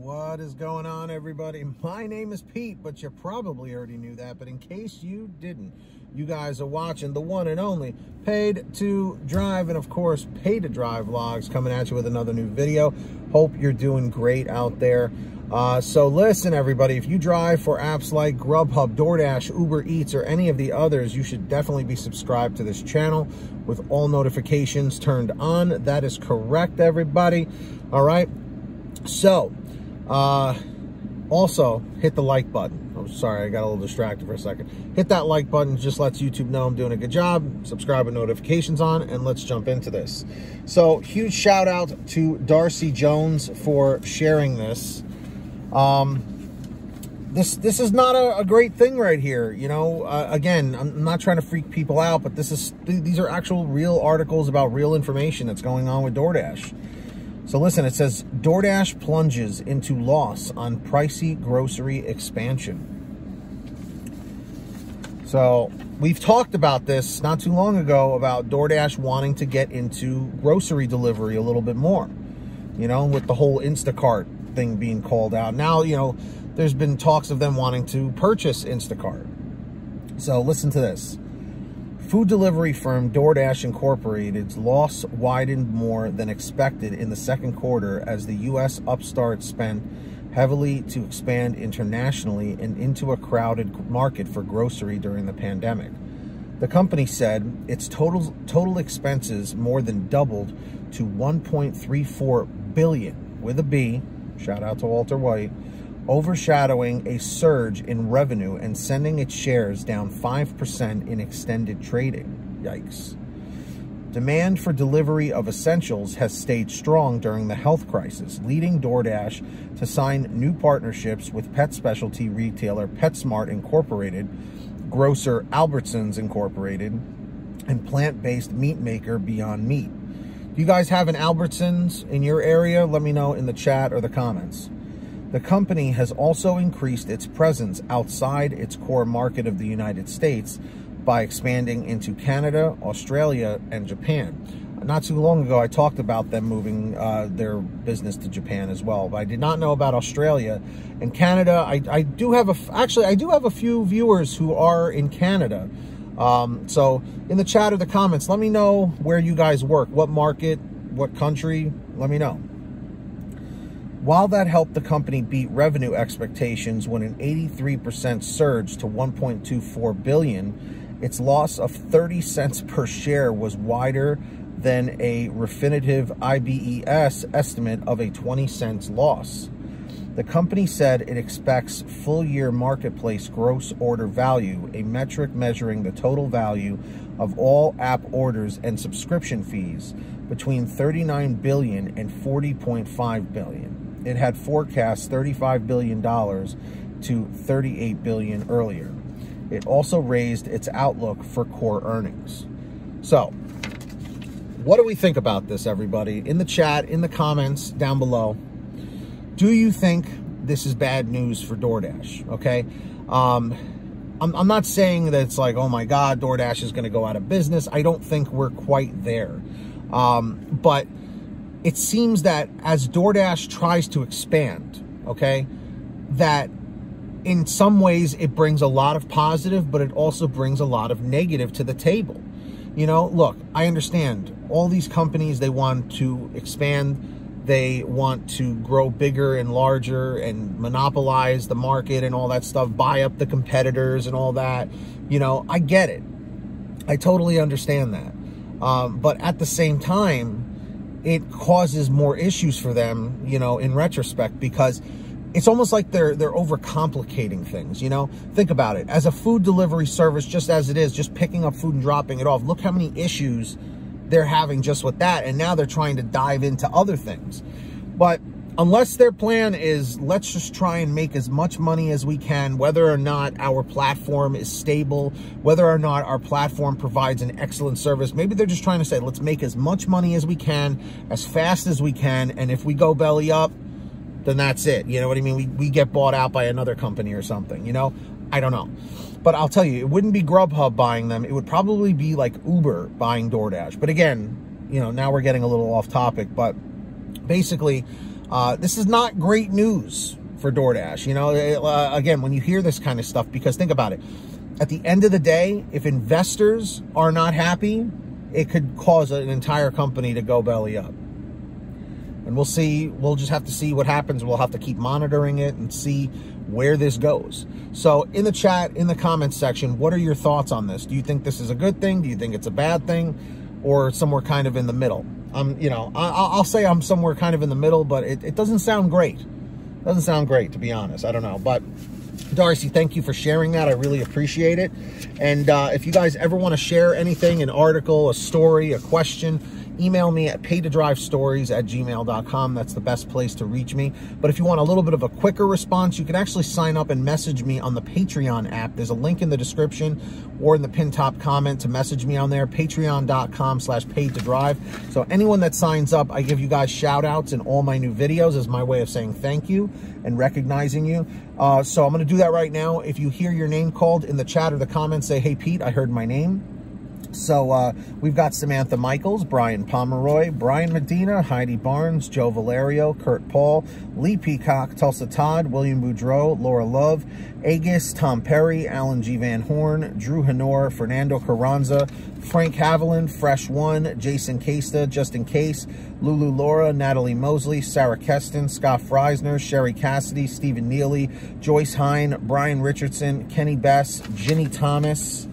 What is going on, everybody? My name is Pete, but you probably already knew that. But in case you didn't, you guys are watching the one and only Paid to Drive, and of course, Pay to Drive vlogs, coming at you with another new video. Hope you're doing great out there. So listen, everybody, if you drive for apps like Grubhub, Doordash, Uber Eats, or any of the others, you should definitely be subscribed to this channel with all notifications turned on. That is correct, everybody. All right. So, also hit the like button. I'm sorry, I got a little distracted for a second. Hit that like button, just lets YouTube know I'm doing a good job. Subscribe with notifications on, and let's jump into this. So, huge shout out to Darcy Jones for sharing this. This is not a great thing right here. You know, again, I'm not trying to freak people out, but these are actual real articles about real information that's going on with DoorDash. So listen, it says, DoorDash plunges into loss on pricey grocery expansion. So we've talked about this not too long ago about DoorDash wanting to get into grocery delivery a little bit more, you know, with the whole Instacart thing being called out. Now, you know, there's been talks of them wanting to purchase Instacart. So listen to this. Food delivery firm DoorDash Incorporated's loss widened more than expected in the second quarter as the U.S. upstart spent heavily to expand internationally and into a crowded market for grocery during the pandemic. The company said its total expenses more than doubled to $1.34 billion, with a B, shout out to Walter White, overshadowing a surge in revenue and sending its shares down 5% in extended trading. Yikes. Demand for delivery of essentials has stayed strong during the health crisis, leading DoorDash to sign new partnerships with pet specialty retailer PetSmart Incorporated, grocer Albertsons Incorporated, and plant-based meat maker Beyond Meat. Do you guys have an Albertsons in your area? Let me know in the chat or the comments. The company has also increased its presence outside its core market of the United States by expanding into Canada, Australia, and Japan. Not too long ago, I talked about them moving their business to Japan as well, but I did not know about Australia and Canada. I do have a few viewers who are in Canada. So in the chat or the comments, let me know where you guys work, what market, what country, let me know. While that helped the company beat revenue expectations when an 83% surge to $1.24 billion, its loss of 30 cents per share was wider than a Refinitiv IBES estimate of a 20 cents loss. The company said it expects full-year marketplace gross order value, a metric measuring the total value of all app orders and subscription fees, between $39 billion and $40.5 billion. It had forecast $35 billion to $38 billion earlier. It also raised its outlook for core earnings. So, what do we think about this, everybody? In the chat, in the comments down below, do you think this is bad news for DoorDash? Okay, I'm not saying that it's like, oh my God, DoorDash is going to go out of business. I don't think we're quite there, but it seems that as DoorDash tries to expand, okay, that in some ways it brings a lot of positive, but it also brings a lot of negative to the table. You know, look, I understand all these companies, they want to expand, they want to grow bigger and larger and monopolize the market and all that stuff, buy up the competitors and all that. You know, I get it. I totally understand that. But at the same time, it causes more issues for them, you know, in retrospect, because it's almost like they're overcomplicating things, you know? Think about it. As a food delivery service, just as it is, just picking up food and dropping it off, look how many issues they're having just with that, and now they're trying to dive into other things. But unless their plan is, let's just try and make as much money as we can, whether or not our platform is stable, whether or not our platform provides an excellent service. Maybe they're just trying to say, let's make as much money as we can, as fast as we can, and if we go belly up, then that's it. You know what I mean? We get bought out by another company or something, you know? I don't know. But I'll tell you, it wouldn't be Grubhub buying them. It would probably be like Uber buying DoorDash. But again, you know, now we're getting a little off topic, but basically, This is not great news for DoorDash. You know, again, when you hear this kind of stuff, because think about it. At the end of the day, if investors are not happy, it could cause an entire company to go belly up. And we'll see. We'll just have to see what happens. We'll have to keep monitoring it and see where this goes. So in the chat, in the comments section, what are your thoughts on this? Do you think this is a good thing? Do you think it's a bad thing? Or somewhere kind of in the middle? You know, I'll say I'm somewhere kind of in the middle, but it doesn't sound great. It doesn't sound great, to be honest. I don't know. But Darcy, thank you for sharing that. I really appreciate it. And if you guys ever want to share anything, an article, a story, a question, email me at paytodrivestories@gmail.com. That's the best place to reach me. But if you want a little bit of a quicker response, you can actually sign up and message me on the Patreon app. There's a link in the description or in the pinned top comment to message me on there, patreon.com/paytodrive. So anyone that signs up, I give you guys shout outs in all my new videos as my way of saying thank you and recognizing you. So I'm going to do that right now. If you hear your name called in the chat or the comments, say, hey, Pete, I heard my name. So we've got Samantha Mikles, Brian Pomeroy, Brian Medina, Heidi Barnes, Joe Valerio, Kurt Paul, Lee Peacock, Tulsa Todd, William Boudreau, Laura Love, Agus, Tom Perry, Alan G. Van Horn, Drew Hanor, Fernando Carranza, Frank Haviland, Fresh One, Jason Casta, Justin Case, Lulu Laura, Natalie Mosley, Sarah Keston, Scott Freisner, Sherry Cassidy, Stephen Neely, Joyce Hine, Brian Richardson, Kenny Bess, Ginny Thomas,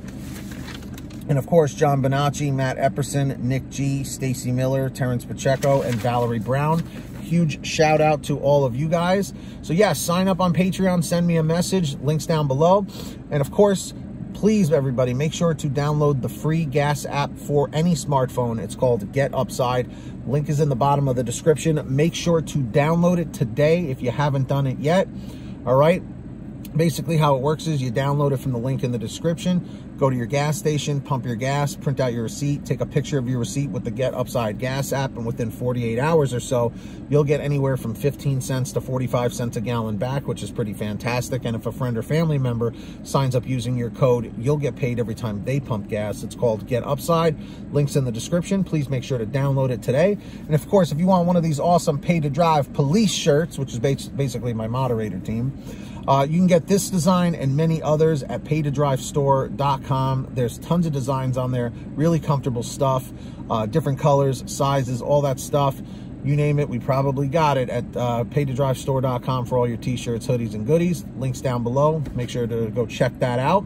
and of course, John Bonacci, Matt Epperson, Nick G, Stacy Miller, Terrence Pacheco, and Valerie Brown. Huge shout out to all of you guys. So yeah, sign up on Patreon, send me a message, links down below. And of course, please everybody, make sure to download the free gas app for any smartphone. It's called Get Upside. Link is in the bottom of the description. Make sure to download it today if you haven't done it yet. All right. Basically how it works is you download it from the link in the description, go to your gas station, pump your gas, print out your receipt, take a picture of your receipt with the Get Upside gas app, and within 48 hours or so, you'll get anywhere from 15 cents to 45 cents a gallon back, which is pretty fantastic. And if a friend or family member signs up using your code, you'll get paid every time they pump gas. It's called Get Upside. Links in the description. Please make sure to download it today. And of course, if you want one of these awesome Pay to Drive police shirts, which is basically my moderator team, you can get this design and many others at paytodrivestore.com. There's tons of designs on there, really comfortable stuff, different colors, sizes, all that stuff. You name it, we probably got it at paytodrivestore.com for all your t-shirts, hoodies, and goodies. Links down below. Make sure to go check that out.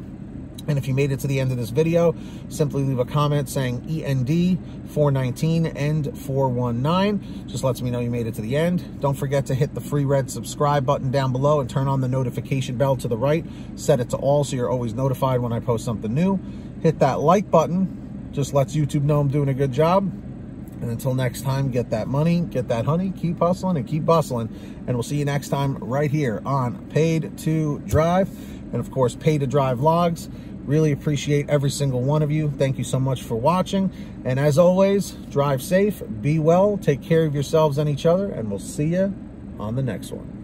And if you made it to the end of this video, simply leave a comment saying END 419 and 419. Just lets me know you made it to the end. Don't forget to hit the free red subscribe button down below and turn on the notification bell to the right. Set it to all so you're always notified when I post something new. Hit that like button. Just lets YouTube know I'm doing a good job. And until next time, get that money, get that honey, keep hustling and keep bustling. And we'll see you next time right here on Paid to Drive. And of course, Pay to Drive Vlogs. Really appreciate every single one of you. Thank you so much for watching. And as always, drive safe, be well, take care of yourselves and each other, and we'll see you on the next one.